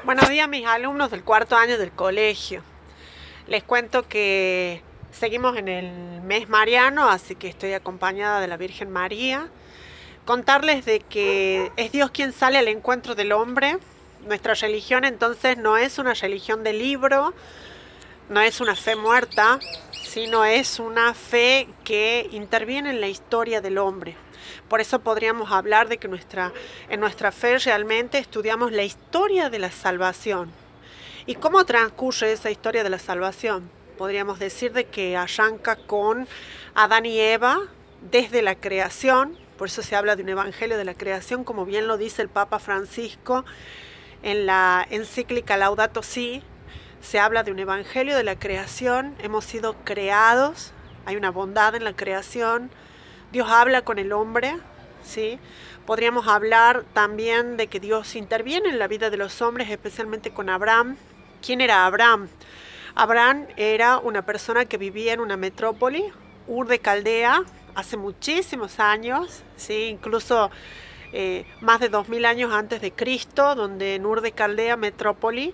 Buenos días, mis alumnos del cuarto año del colegio. Les cuento que seguimos en el mes mariano, así que estoy acompañada de la Virgen María. Contarles de que es Dios quien sale al encuentro del hombre. Nuestra religión entonces no es una religión de libro, no es una fe muerta, sino es una fe que interviene en la historia del hombre. Por eso podríamos hablar de que en nuestra fe realmente estudiamos la historia de la salvación. ¿Y cómo transcurre esa historia de la salvación? Podríamos decir de que arranca con Adán y Eva desde la creación. Por eso se habla de un evangelio de la creación, como bien lo dice el Papa Francisco en la encíclica Laudato Si. Se habla de un evangelio de la creación. Hemos sido creados, hay una bondad en la creación. Dios habla con el hombre, ¿sí? Podríamos hablar también de que Dios interviene en la vida de los hombres, especialmente con Abraham. ¿Quién era Abraham? Abraham era una persona que vivía en una metrópoli, Ur de Caldea, hace muchísimos años, ¿sí? Incluso más de 2000 años antes de Cristo, donde en Ur de Caldea, metrópoli,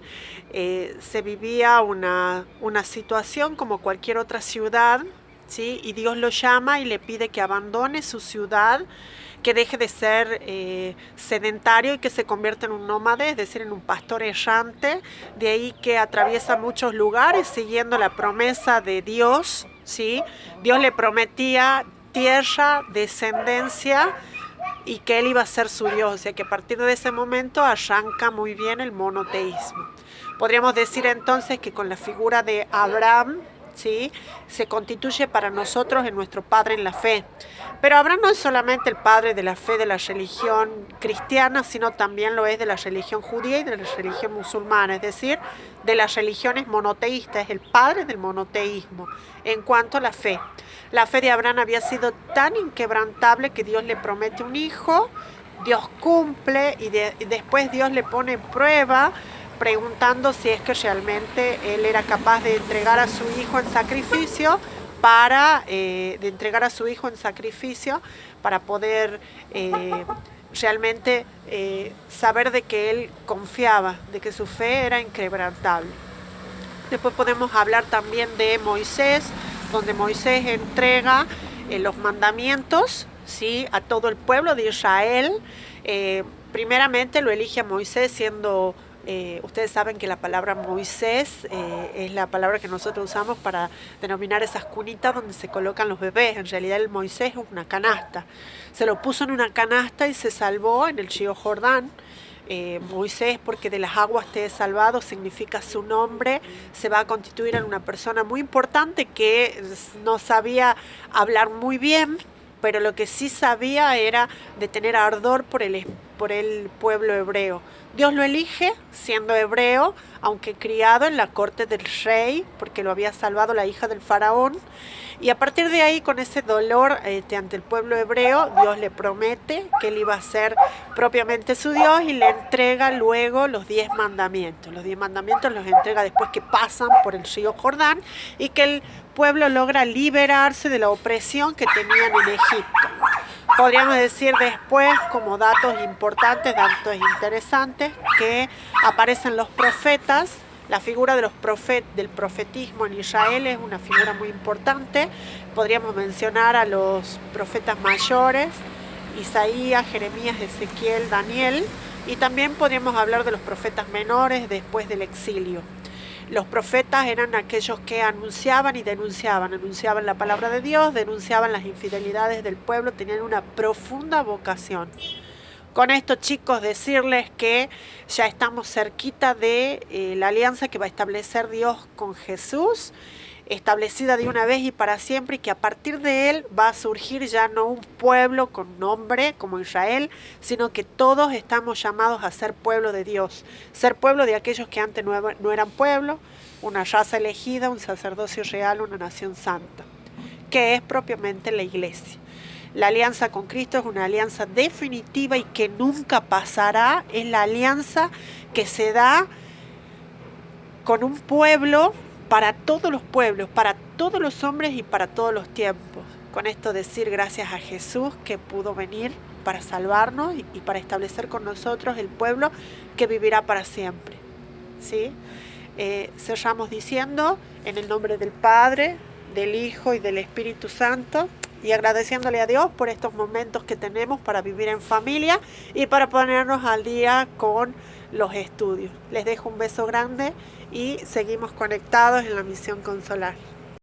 se vivía una situación como cualquier otra ciudad, ¿sí? Y Dios lo llama y le pide que abandone su ciudad, que deje de ser sedentario y que se convierta en un nómade, es decir, en un pastor errante. De ahí que atraviesa muchos lugares siguiendo la promesa de Dios, ¿sí? Dios le prometía tierra, descendencia, y que él iba a ser su Dios. O sea que a partir de ese momento arranca muy bien el monoteísmo. Podríamos decir entonces que con la figura de Abraham, ¿sí?, se constituye para nosotros en nuestro padre en la fe. Pero Abraham no es solamente el padre de la fe de la religión cristiana, sino también lo es de la religión judía y de la religión musulmana, es decir, de las religiones monoteístas, es el padre del monoteísmo en cuanto a la fe. La fe de Abraham había sido tan inquebrantable que Dios le promete un hijo, Dios cumple y después Dios le pone en prueba, preguntando si es que realmente él era capaz de entregar a su hijo en sacrificio para poder realmente saber de que él confiaba, de que su fe era inquebrantable. Después podemos hablar también de Moisés, donde Moisés entrega los mandamientos, ¿sí?, a todo el pueblo de Israel. Primeramente lo elige a Moisés siendo... ustedes saben que la palabra Moisés es la palabra que nosotros usamos para denominar esas cunitas donde se colocan los bebés. En realidad el Moisés es una canasta. Se lo puso en una canasta y se salvó en el río Jordán. Moisés, porque de las aguas te he salvado, significa su nombre. Se va a constituir en una persona muy importante que no sabía hablar muy bien, pero lo que sí sabía era de tener ardor por el pueblo hebreo. Dios lo elige siendo hebreo, aunque criado en la corte del rey, porque lo había salvado la hija del faraón. Y a partir de ahí, con ese dolor ante el pueblo hebreo, Dios le promete que él iba a ser propiamente su Dios y le entrega luego los 10 mandamientos. Los 10 mandamientos los entrega después que pasan por el río Jordán y que el pueblo logra liberarse de la opresión que tenían en Egipto. Podríamos decir después, como datos importantes, datos interesantes, que aparecen los profetas. La figura de del profetismo en Israel es una figura muy importante. Podríamos mencionar a los profetas mayores, Isaías, Jeremías, Ezequiel, Daniel, y también podríamos hablar de los profetas menores después del exilio. Los profetas eran aquellos que anunciaban y denunciaban la palabra de Dios, denunciaban las infidelidades del pueblo, tenían una profunda vocación. Con esto, chicos, decirles que ya estamos cerquita de la alianza que va a establecer Dios con Jesús, establecida de una vez y para siempre, y que a partir de él va a surgir ya no un pueblo con nombre como Israel, sino que todos estamos llamados a ser pueblo de Dios, ser pueblo de aquellos que antes no eran pueblo, una raza elegida, un sacerdocio real, una nación santa, que es propiamente la iglesia. La alianza con Cristo es una alianza definitiva y que nunca pasará. Es la alianza que se da con un pueblo para todos los pueblos, para todos los hombres y para todos los tiempos. Con esto decir gracias a Jesús que pudo venir para salvarnos y para establecer con nosotros el pueblo que vivirá para siempre. ¿sí? Cerramos diciendo en el nombre del Padre, del Hijo y del Espíritu Santo, y agradeciéndole a Dios por estos momentos que tenemos para vivir en familia y para ponernos al día con los estudios. Les dejo un beso grande y seguimos conectados en la Misión Consolar.